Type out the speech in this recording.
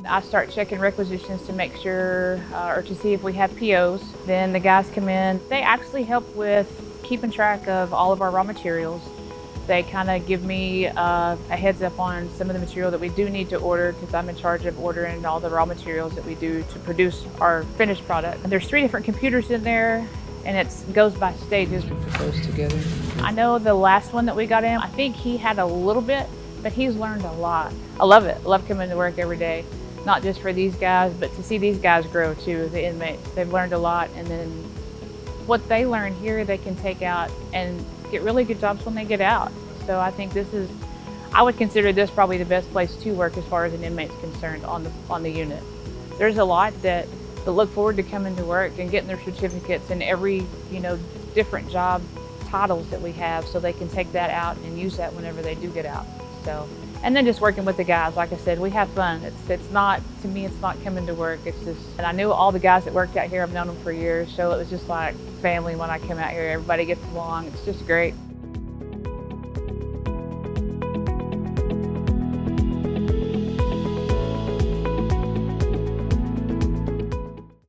I start checking requisitions to make sure or to see if we have POs. Then the guys come in. They actually help with keeping track of all of our raw materials. They kind of give me a heads up on some of the material that we do need to order because I'm in charge of ordering all the raw materials that we do to produce our finished product. And there's 3 different computers in there and it goes by stages. Put those together. I know the last one that we got in, I think he had a little bit, but he's learned a lot. I love it. I love coming to work every day, not just for these guys, but to see these guys grow too, the inmates. They've learned a lot, and then what they learn here, they can take out and get really good jobs when they get out. So I think I would consider this probably the best place to work as far as an inmate's concerned on the unit. There's a lot that look forward to coming to work and getting their certificates in every, different job titles that we have, so they can take that out and use that whenever they do get out. So, and then just working with the guys, like I said, we have fun. It's not, to me, it's not coming to work. It's just, and I knew all the guys that worked out here. I've known them for years, so it was just like family when I come out here. Everybody gets along. It's just great.